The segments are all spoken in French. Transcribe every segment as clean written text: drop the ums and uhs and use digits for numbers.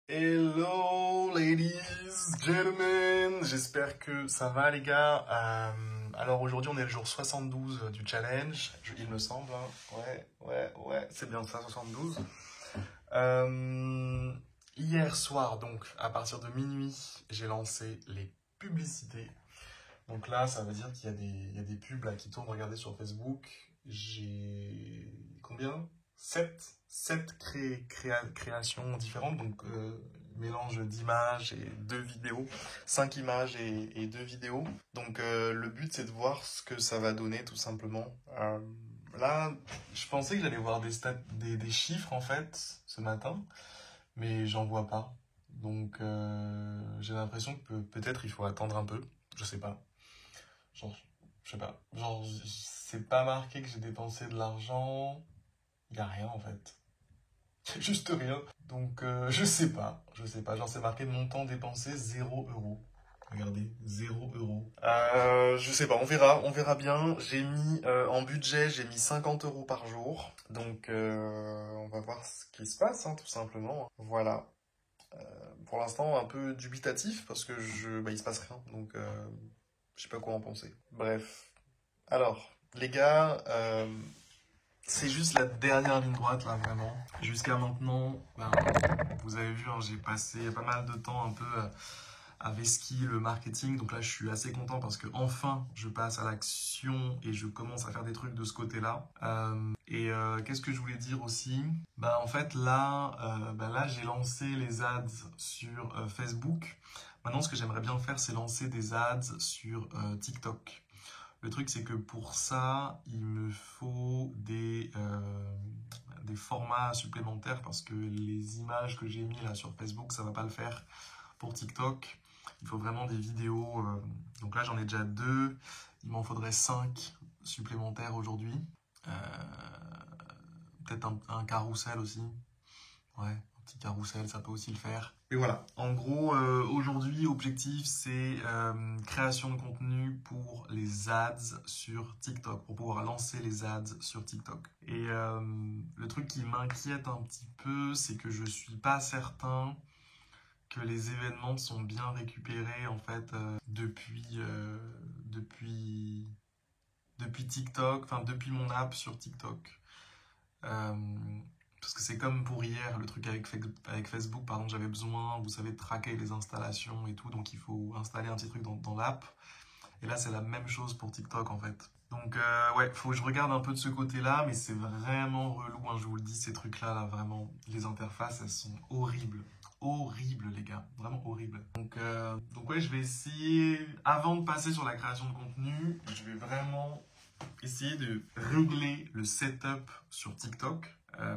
Hello ladies, gentlemen, j'espère que ça va les gars. Alors aujourd'hui on est le jour 72 du challenge, il me semble, hein. Ouais, c'est bien ça, 72. Hier soir donc, à partir de minuit, j'ai lancé les publicités. Donc là, ça veut dire qu'il y a des pubs là, qui tournent, regardez sur Facebook. J'ai combien? 7 créations différentes, donc mélange d'images et 2 vidéos, 5 images et 2 vidéos. Donc le but c'est de voir ce que ça va donner tout simplement. Là, je pensais que j'allais voir des chiffres en fait ce matin, mais j'en vois pas. Donc j'ai l'impression que peut-être il faut attendre un peu, je sais pas. Genre, je sais pas. Genre, c'est pas marqué que j'ai dépensé de l'argent. Y a rien en fait. Y a juste rien. Donc, je sais pas. Je sais pas. Genre, c'est marqué montant dépensé 0 €. Regardez, 0 €. Je sais pas, on verra bien. J'ai mis en budget, j'ai mis 50 € par jour. Donc, on va voir ce qui se passe, hein, tout simplement. Voilà. Pour l'instant, un peu dubitatif parce que il se passe rien. Donc, je sais pas quoi en penser. Bref. Alors, les gars, c'est juste la dernière ligne droite là, vraiment. Jusqu'à maintenant, vous avez vu, hein, j'ai passé pas mal de temps un peu à vesquiller le marketing. Donc là, je suis assez content parce que enfin, je passe à l'action et je commence à faire des trucs de ce côté-là. Qu'est-ce que je voulais dire aussi? En fait, là, j'ai lancé les ads sur Facebook. Maintenant, ce que j'aimerais bien faire, c'est lancer des ads sur TikTok. Le truc, c'est que pour ça, il me faut des formats supplémentaires parce que les images que j'ai mis là sur Facebook, ça va pas le faire pour TikTok. Il faut vraiment des vidéos. Donc là, j'en ai déjà 2. Il m'en faudrait 5 supplémentaires aujourd'hui. Peut-être un carrousel aussi. Ouais, un petit carrousel, ça peut aussi le faire. Et voilà, en gros, aujourd'hui, objectif, c'est création de contenu pour les ads sur TikTok, pour pouvoir lancer les ads sur TikTok. Et le truc qui m'inquiète un petit peu, c'est que je suis pas certain que les événements sont bien récupérés, en fait, depuis TikTok, enfin, depuis mon app sur TikTok. Parce que c'est comme pour hier, le truc avec Facebook, pardon, j'avais besoin, vous savez, de traquer les installations et tout, donc il faut installer un petit truc dans l'app. Et là, c'est la même chose pour TikTok en fait. Donc ouais, faut que je regarde un peu de ce côté-là, mais c'est vraiment relou, hein, je vous le dis, ces trucs-là, là, vraiment, les interfaces, elles sont horribles. Horribles, les gars, vraiment horribles. Donc ouais, je vais essayer, avant de passer sur la création de contenu, je vais vraiment essayer de régler le setup sur TikTok.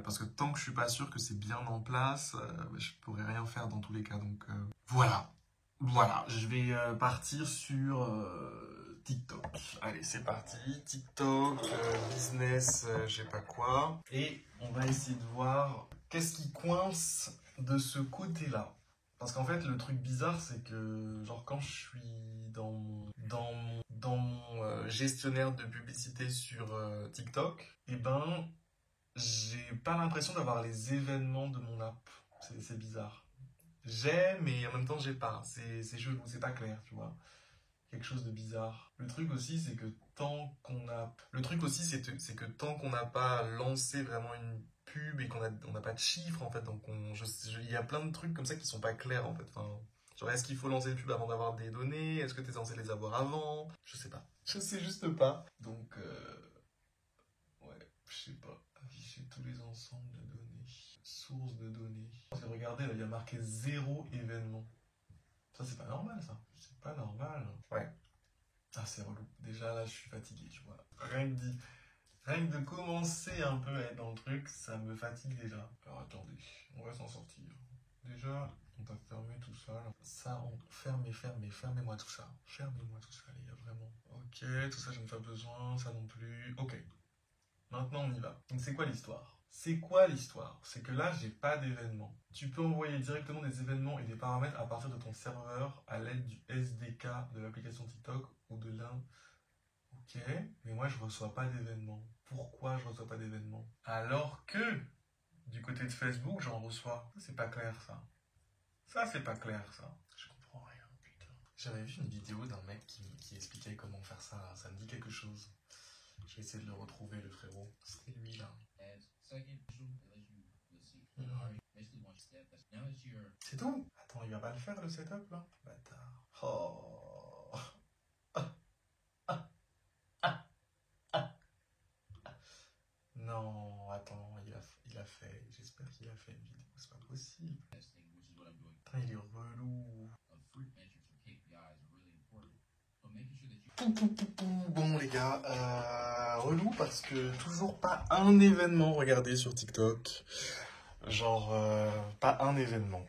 Parce que tant que je suis pas sûr que c'est bien en place, je pourrais rien faire dans tous les cas. Donc voilà, je vais partir sur TikTok. Allez, c'est parti. TikTok, business, je sais pas quoi. Et on va essayer de voir qu'est-ce qui coince de ce côté-là. Parce qu'en fait, le truc bizarre, c'est que genre quand je suis dans mon gestionnaire de publicité sur TikTok, et j'ai pas l'impression d'avoir les événements de mon app. C'est bizarre. J'ai, mais en même temps, j'ai pas. C'est chelou, c'est pas clair, tu vois. Quelque chose de bizarre. Le truc aussi, c'est que tant qu'on a... Le truc aussi, c'est que tant qu'on n'a pas lancé vraiment une pub et on n'a pas de chiffres, en fait, donc il y a plein de trucs comme ça qui sont pas clairs, en fait. Enfin, genre, est-ce qu'il faut lancer une pub avant d'avoir des données? Est-ce que tu es censé les avoir avant? Je sais pas. Je sais juste pas. Donc, ouais, je sais pas. Afficher tous les ensembles de données. Source de données. Regardez, là, il y a marqué 0 événement. Ça, c'est pas normal, ça. C'est pas normal. Ouais. Ah, c'est relou. Déjà, là, je suis fatigué, tu vois. Rien que de commencer un peu à être dans le truc, ça me fatigue déjà. Alors, attendez, on va s'en sortir. Déjà, on va fermer tout ça. Là. Ça, fermez-moi tout ça. Fermez-moi tout ça, les gars, vraiment. Ok, tout ça, je n'ai pas besoin, ça non plus. Ok. Maintenant, on y va. Donc, c'est quoi l'histoire? C'est que là, j'ai pas d'événement. Tu peux envoyer directement des événements et des paramètres à partir de ton serveur à l'aide du SDK de l'application TikTok ou de l'un. Ok, mais moi, je reçois pas d'événements. Pourquoi je reçois pas d'événements? Alors que, du côté de Facebook, j'en reçois. C'est pas clair, ça. Ça, c'est pas clair, ça. Je comprends rien, putain. J'avais vu une vidéo d'un mec qui expliquait comment faire ça, là. Ça me dit quelque chose. Je vais essayer de le retrouver, le frérot. C'est lui, là. C'est tout? Attends, il va pas le faire, le setup, là? Bâtard. Oh. Non, attends, il a fait. J'espère qu'il a fait une vidéo, c'est pas possible. Putain, il est relou. Bon les gars, relou parce que toujours pas un événement regardé sur TikTok. Genre, pas un événement.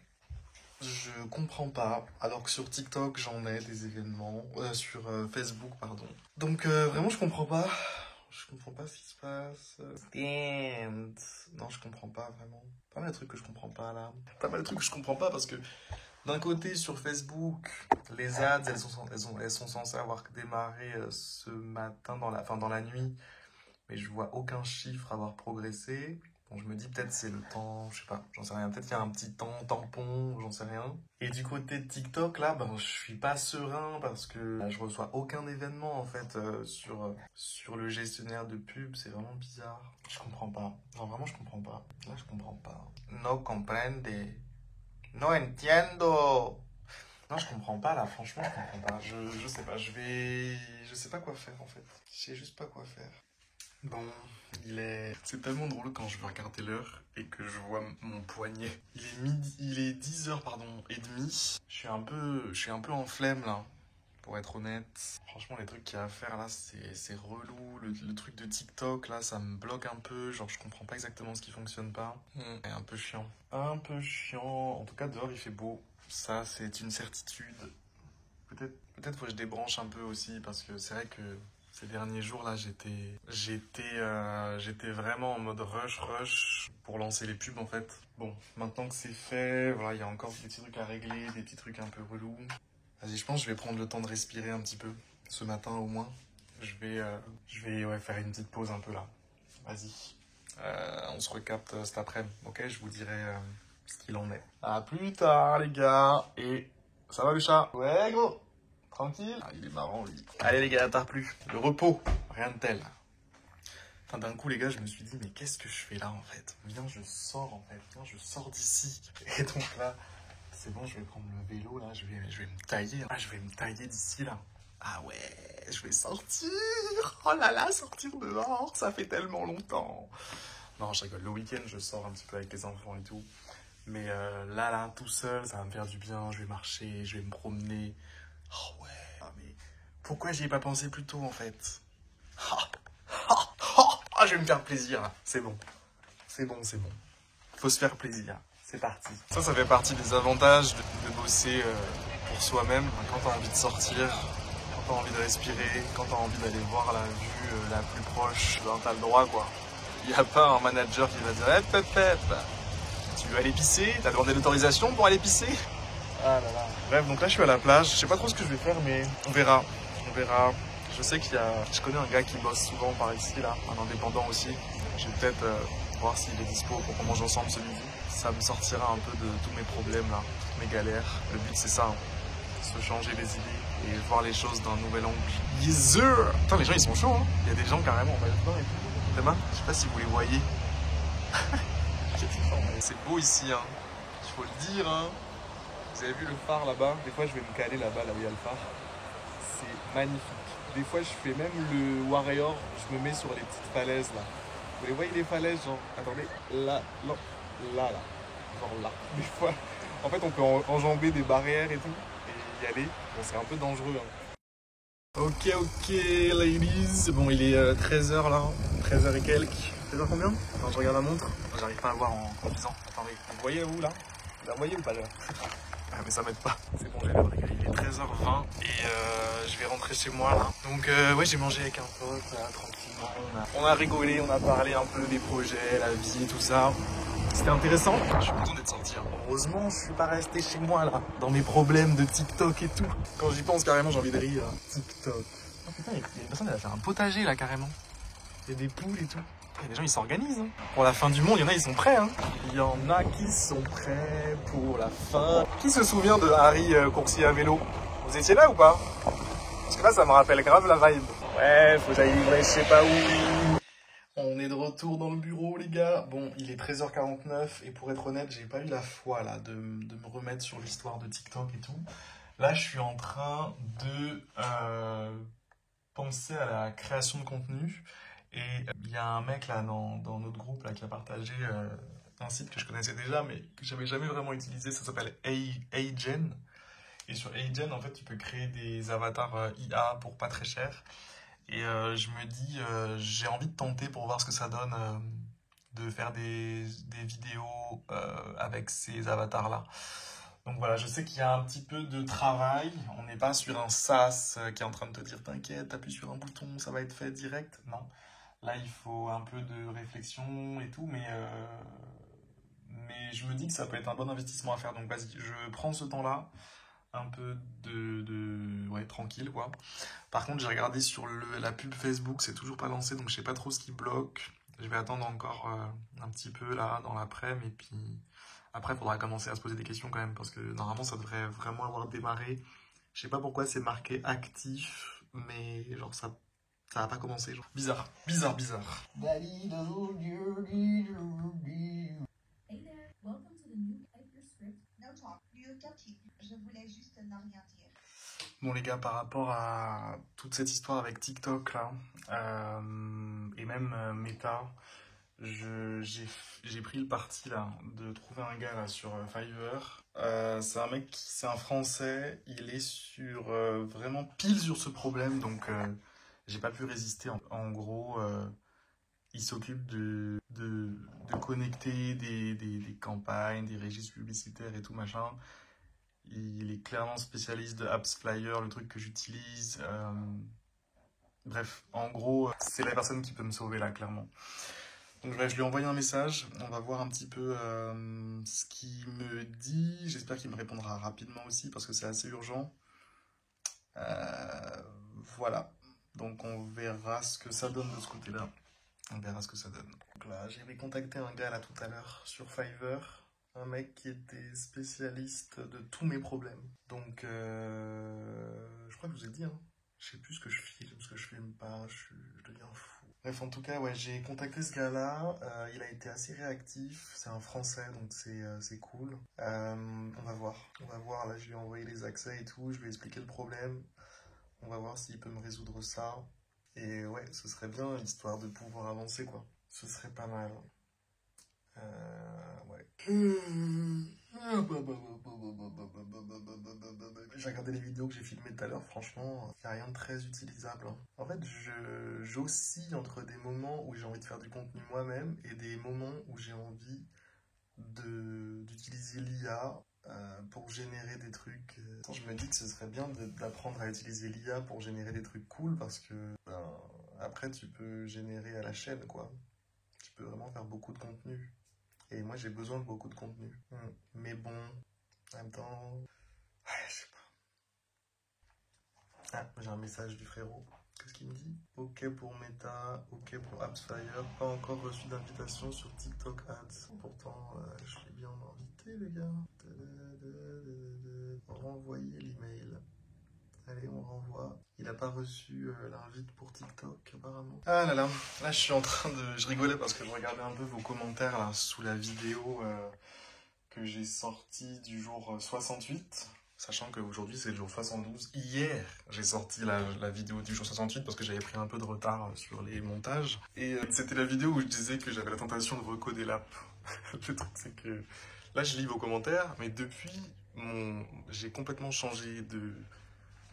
Je comprends pas, alors que sur TikTok j'en ai des événements, sur Facebook pardon. Donc vraiment je comprends pas. Je comprends pas ce qui se passe. Damn. Non, je comprends pas vraiment. Pas mal de trucs que je comprends pas là. Pas mal de trucs que je comprends pas parce que d'un côté sur Facebook, les ads elles sont censées avoir démarré ce matin dans la nuit, mais je vois aucun chiffre avoir progressé. Bon, je me dis peut-être c'est le temps, je sais pas, j'en sais rien. Peut-être qu'il y a un petit temps tampon, j'en sais rien. Et du côté de TikTok, là, ben, je suis pas serein parce que je reçois aucun événement, en fait, sur le gestionnaire de pub. C'est vraiment bizarre. Je comprends pas. Genre, vraiment, je comprends pas. Là, je comprends pas. No comprende. No entiendo. Non, je comprends pas, là. Franchement, je comprends pas. Je sais pas. Je sais pas quoi faire, en fait. Je sais juste pas quoi faire. Bon, c'est tellement drôle quand je veux regarder l'heure et que je vois mon poignet. Il est 10h, pardon, et demi. Je suis un peu en flemme, là, pour être honnête. Franchement, les trucs qu'il y a à faire, là, c'est relou. Le truc de TikTok, là, ça me bloque un peu. Genre, je comprends pas exactement ce qui fonctionne pas. Et un peu chiant. Un peu chiant. En tout cas, dehors, il fait beau. Ça, c'est une certitude. Peut-être faut que je débranche un peu aussi, parce que c'est vrai que ces derniers jours là, j'étais vraiment en mode rush pour lancer les pubs en fait. Bon, maintenant que c'est fait, voilà, il y a encore des petits trucs à régler, des petits trucs un peu relous. Vas-y, je pense que je vais prendre le temps de respirer un petit peu, ce matin au moins. Je vais ouais, faire une petite pause un peu là. Vas-y. On se recapte cet après-midi, ok? Je vous dirai ce qu'il en est. À plus tard les gars, et ça va le chat? Ouais gros. Tranquille. Ah, il est marrant, lui. Allez, les gars, tard plus. Le repos. Rien de tel. Enfin, d'un coup, les gars, je me suis dit, mais qu'est-ce que je fais là, en fait? Viens, je sors, en fait. Viens, je sors d'ici. Et donc là, c'est bon, je vais prendre le vélo, là. Je vais me tailler. Ah, je vais me tailler d'ici, là. Ah ouais, je vais sortir. Oh là là, sortir dehors. Ça fait tellement longtemps. Non, je rigole. Le week-end, je sors un petit peu avec les enfants et tout. Mais là, tout seul, ça va me faire du bien. Je vais marcher, je vais me promener. Oh ouais, ah, mais pourquoi j'y ai pas pensé plus tôt en fait? Je vais me faire plaisir là, c'est bon. C'est bon. Faut se faire plaisir, c'est parti. Ça fait partie des avantages de bosser pour soi-même. Quand t'as envie de sortir, quand t'as envie de respirer, quand t'as envie d'aller voir la vue la plus proche, ben t'as le droit quoi. Y a pas un manager qui va dire tu veux aller pisser? T'as demandé l'autorisation pour aller pisser? Ah là là. Bref, donc là je suis à la plage. Je sais pas trop ce que je vais faire, mais on verra. Je sais je connais un gars qui bosse souvent par ici, là, un indépendant aussi. Je vais peut-être voir s'il est dispo pour qu'on mange ensemble ce midi. Ça me sortira un peu de tous mes problèmes là, toutes mes galères. Le but c'est ça, hein. Se changer les idées et voir les choses d'un nouvel angle. Yes sir. Putain, les gens ils sont chauds, hein. Il y a des gens carrément en maillot de bain et tout. Demain, je sais pas si vous les voyez. C'est beau ici, hein. Il faut le dire, hein. Vous avez vu le phare là-bas? Des fois, je vais me caler là-bas, là où il y a le phare. C'est magnifique. Des fois, je fais même le warrior. Je me mets sur les petites falaises là. Vous les voyez les falaises, genre, attendez, là. Genre là. Des fois, en fait, on peut enjamber des barrières et tout, et y aller. Bon, c'est un peu dangereux, hein. Ok, ladies. Bon, il est 13h là, 13h et quelques. 13h combien? Attends, je regarde la montre. J'arrive pas à voir en conduisant. Attendez, vous voyez où là? Vous la voyez ou pas là? Ah, mais ça m'aide pas. C'est bon, j'ai l'heure, les gars. Il est 13h20 et je vais rentrer chez moi là. Donc ouais, j'ai mangé avec un pote là, tranquillement. On a rigolé, on a parlé un peu des projets, la vie, tout ça. C'était intéressant. Je suis content d'être sorti. Heureusement, je suis pas resté chez moi là, dans mes problèmes de TikTok et tout. Quand j'y pense carrément, j'ai envie de rire. TikTok. Oh putain, il y a une personne, elle a fait un potager là carrément. Il y a des poules et tout. Il y a des gens, ils s'organisent. Hein. Pour la fin du monde, il y en a, ils sont prêts. Hein. Il y en a qui sont prêts pour la fin. Qui se souvient de Harry coursier à vélo? Vous étiez là ou pas? Parce que là, ça me rappelle grave la vibe. Ouais, faut que j'aille livrer, je sais pas où. On est de retour dans le bureau, les gars. Bon, il est 13h49 et pour être honnête, j'ai pas eu la foi là de me remettre sur l'histoire de TikTok et tout. Là, je suis en train de penser à la création de contenu. Et il y a un mec là dans notre groupe là, qui a partagé un site que je connaissais déjà, mais que j'avais jamais vraiment utilisé. Ça s'appelle Agen. Et sur Agen, en fait, tu peux créer des avatars IA pour pas très cher. Et je me dis, j'ai envie de tenter pour voir ce que ça donne de faire des vidéos avec ces avatars-là. Donc voilà, je sais qu'il y a un petit peu de travail. On n'est pas sur un SaaS qui est en train de te dire, t'inquiète, appuie sur un bouton, ça va être fait direct. Non. Là, il faut un peu de réflexion et tout, mais je me dis que ça peut être un bon investissement à faire. Donc vas-y, je prends ce temps-là. Un peu ouais, tranquille quoi. Par contre, j'ai regardé sur la pub Facebook, c'est toujours pas lancé, donc je sais pas trop ce qui bloque. Je vais attendre encore un petit peu là dans l'après-midi, et puis après, il faudra commencer à se poser des questions quand même, parce que normalement, ça devrait vraiment avoir démarré. Je sais pas pourquoi c'est marqué actif, mais genre ça a pas commencé. Genre. Bizarre. Hey there, welcome to the new HyperScript. No talk, you continue. Je voulais juste ne rien dire. Bon les gars, par rapport à toute cette histoire avec TikTok là, et même Meta, j'ai pris le parti là de trouver un gars là sur Fiverr. C'est un mec, c'est un Français, il est sur vraiment pile sur ce problème, donc j'ai pas pu résister. En gros, il s'occupe de connecter des campagnes, des registres publicitaires et tout machin. Il est clairement spécialiste de AppsFlyer, le truc que j'utilise. Bref, en gros, c'est la personne qui peut me sauver là, clairement. Donc je lui ai envoyé un message, on va voir un petit peu ce qu'il me dit. J'espère qu'il me répondra rapidement aussi parce que c'est assez urgent. Voilà, donc on verra ce que ça donne de ce côté-là. On verra ce que ça donne. Donc là, j'avais contacté un gars là tout à l'heure sur Fiverr. Un mec qui était spécialiste de tous mes problèmes. Donc, je crois que je vous ai dit, hein. Je sais plus ce que je filme, ce que je filme pas, je deviens fou. Bref, en tout cas, ouais, j'ai contacté ce gars-là. Il a été assez réactif. C'est un Français, donc c'est cool. On va voir. Là, je lui ai envoyé les accès et tout. Je lui ai expliqué le problème. On va voir s'il peut me résoudre ça. Et ouais, ce serait bien, histoire de pouvoir avancer, quoi. Ce serait pas mal. Ouais. J'ai regardé les vidéos que j'ai filmées tout à l'heure, franchement, il n'y a rien de très utilisable. Hein. En fait, j'oscille entre des moments où j'ai envie de faire du contenu moi-même et des moments où j'ai envie d'utiliser l'IA pour générer des trucs. Je me dis que ce serait bien d'apprendre à utiliser l'IA pour générer des trucs cool parce que après, tu peux générer à la chaîne, quoi. Tu peux vraiment faire beaucoup de contenu. Et moi, j'ai besoin de beaucoup de contenu. Mais bon, en même temps... Ouais, je sais pas. Ah, j'ai un message du frérot. Qu'est-ce qu'il me dit? Ok pour Meta, ok pour AppsFlyer. Pas encore reçu d'invitation sur TikTok Ads. Pourtant, je l'ai bien invité, les gars. Renvoyer l'email. Allez, on renvoie. Il n'a pas reçu l'invite pour TikTok, apparemment. Ah là là, là je suis en train de... Je rigolais parce que je regardais un peu vos commentaires là, sous la vidéo que j'ai sortie du jour 68. Sachant qu'aujourd'hui c'est le jour 72. Hier, j'ai sorti la vidéo du jour 68 parce que j'avais pris un peu de retard sur les montages. Et c'était la vidéo où je disais que j'avais la tentation de recoder l'app. Le truc c'est que... Là je lis vos commentaires, mais depuis, j'ai complètement changé de...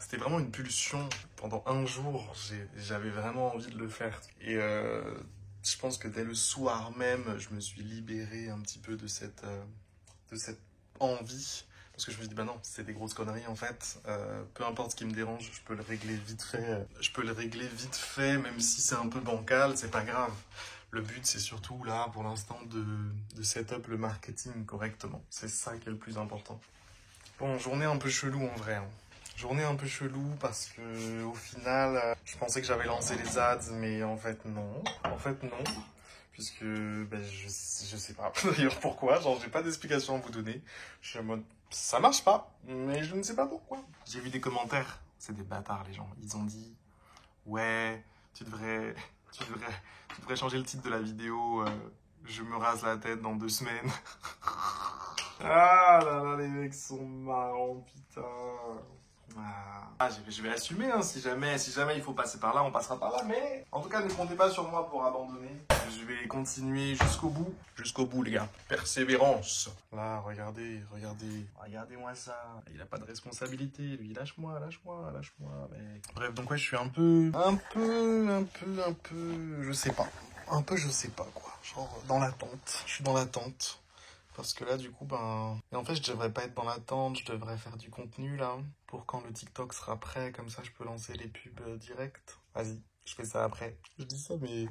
C'était vraiment une pulsion. Pendant un jour, j'avais vraiment envie de le faire. Et je pense que dès le soir même, je me suis libéré un petit peu de cette envie. Parce que je me suis dit, bah non, c'est des grosses conneries en fait. Peu importe ce qui me dérange, je peux le régler vite fait. Même si c'est un peu bancal, c'est pas grave. Le but, c'est surtout là, pour l'instant, de set up le marketing correctement. C'est ça qui est le plus important. Bon, journée un peu chelou en vrai. Hein. Journée un peu chelou parce que au final, je pensais que j'avais lancé les ads, mais en fait non. puisque ben, je sais pas d'ailleurs pourquoi, genre j'ai pas d'explication à vous donner. Je suis en mode, ça marche pas, mais je ne sais pas pourquoi. J'ai vu des commentaires, c'est des bâtards les gens, ils ont dit, ouais, tu devrais changer le titre de la vidéo, je me rase la tête dans 2 semaines. Ah là là, les mecs sont marrants, putain. Ah, je vais assumer, hein, si jamais il faut passer par là, on passera par là, mais en tout cas, ne comptez pas sur moi pour abandonner. Je vais continuer jusqu'au bout, les gars. Persévérance. Là, regardez-moi ça. Il a pas de responsabilité, lui, lâche-moi, mec. Bref, donc ouais, je suis un peu, je sais pas. Je sais pas, quoi. Genre, dans l'attente. Je suis dans l'attente. Parce que là, du coup, Et en fait, je devrais pas être dans l'attente, je devrais faire du contenu, là. Pour quand le TikTok sera prêt, comme ça, je peux lancer les pubs directs. Vas-y, je fais ça après. Je dis ça, mais il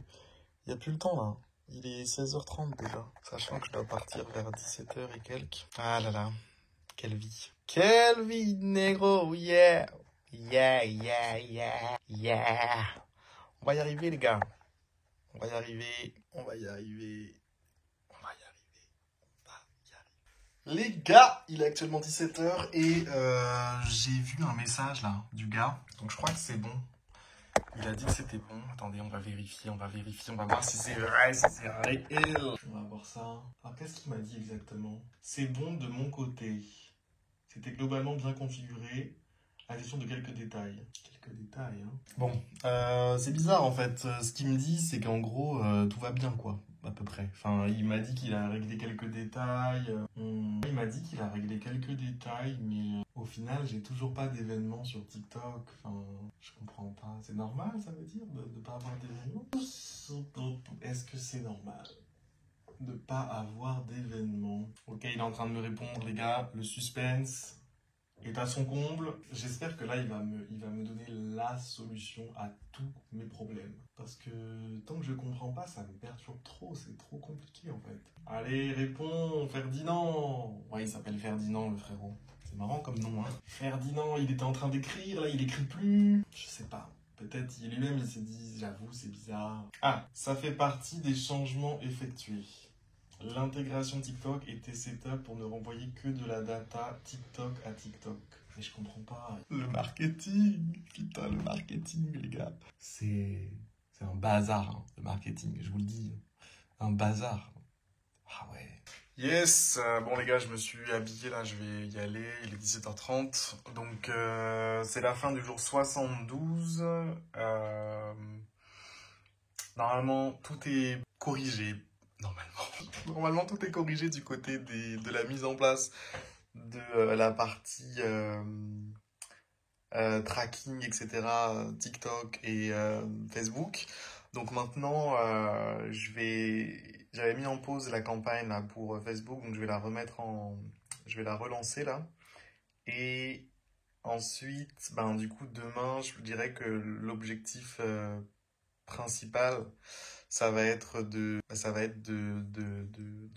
n'y a plus le temps, là. Il est 16h30 déjà. Sachant que je dois partir vers 17h et quelques. Ah là là, quelle vie. Quelle vie, négro, yeah. Yeah. On va y arriver, les gars. On va y arriver. Les gars, il est actuellement 17h et j'ai vu un message là du gars. Donc je crois que c'est bon. Il a dit que c'était bon. Attendez, on va vérifier, on va voir si c'est vrai, si c'est réel. On va voir ça. Alors qu'est-ce qu'il m'a dit exactement? C'est bon de mon côté. C'était globalement bien configuré. À l'exception de quelques détails. Hein. Bon, c'est bizarre en fait. Ce qu'il me dit, c'est qu'en gros, tout va bien quoi. À peu près. Enfin, il m'a dit qu'il a réglé quelques détails. Mais au final, j'ai toujours pas d'événements sur TikTok. Enfin, je comprends pas. C'est normal, ça veut dire, de pas avoir d'événements? Est-ce que c'est normal de pas avoir d'événements? Ok, il est en train de me répondre, les gars. Le suspense est à son comble. J'espère que là, il va me donner la solution à tous mes problèmes. Parce que tant que je comprends pas, ça me perturbe trop. C'est trop compliqué, en fait. Allez, réponds, Ferdinand. Ouais, il s'appelle Ferdinand, le frérot. C'est marrant comme nom, hein. Ferdinand, il était en train d'écrire, là, il écrit plus. Je sais pas. Peut-être lui-même, il s'est dit, j'avoue, c'est bizarre. Ah, ça fait partie des changements effectués. L'intégration TikTok était setup pour ne renvoyer que de la data TikTok à TikTok. Mais je comprends pas. Le marketing, putain, le marketing, les gars. C'est un bazar, hein, le marketing, je vous le dis. Un bazar. Ah ouais. Yes, bon les gars, je me suis habillé là, je vais y aller, il est 17h30. Donc c'est la fin du jour 72. Normalement, tout est corrigé. Normalement, tout est corrigé du côté de la mise en place de la partie tracking, etc., TikTok et Facebook. Donc maintenant, j'avais mis en pause la campagne là, pour Facebook, donc je vais la relancer là. Et ensuite, du coup, demain, je dirais que l'objectif principal, ça va être de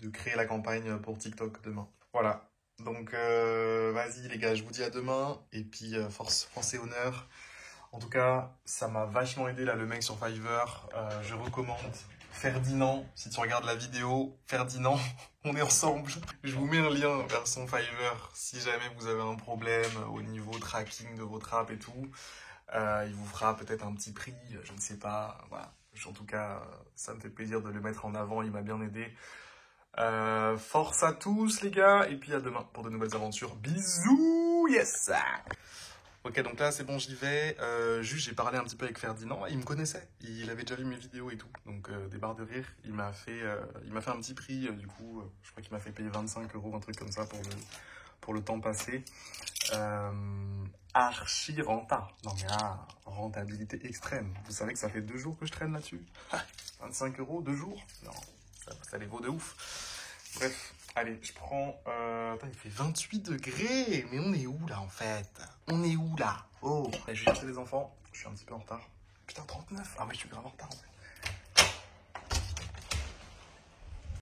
créer la campagne pour TikTok demain. Voilà. Donc, vas-y les gars, je vous dis à demain. Et puis, force, France et honneur. En tout cas, ça m'a vachement aidé là, le mec sur Fiverr. Je recommande Ferdinand. Si tu regardes la vidéo, Ferdinand, on est ensemble. Je vous mets un lien vers son Fiverr si jamais vous avez un problème au niveau tracking de votre app et tout. Il vous fera peut-être un petit prix, je ne sais pas. Voilà. En tout cas, ça me fait plaisir de le mettre en avant, il m'a bien aidé. Force à tous les gars, et puis à demain pour de nouvelles aventures. Bisous, yes! Ok, donc là c'est bon, j'y vais. Juste j'ai parlé un petit peu avec Ferdinand, il me connaissait, il avait déjà vu mes vidéos et tout. Donc des barres de rire, il m'a fait un petit prix, du coup, je crois qu'il m'a fait payer 25 €, un truc comme ça pour le temps passé. Archi rentable. Non mais là, rentabilité extrême. Vous savez que ça fait 2 jours que je traîne là-dessus. 25 €, 2 jours. Non, ça les vaut de ouf. Bref, allez, je prends... Attends, il fait 28 degrés. Mais on est où là en fait? On est où là? Oh, je vais chercher les enfants. Je suis un petit peu en retard. Putain, 39. Ah mais je suis grave en retard en fait.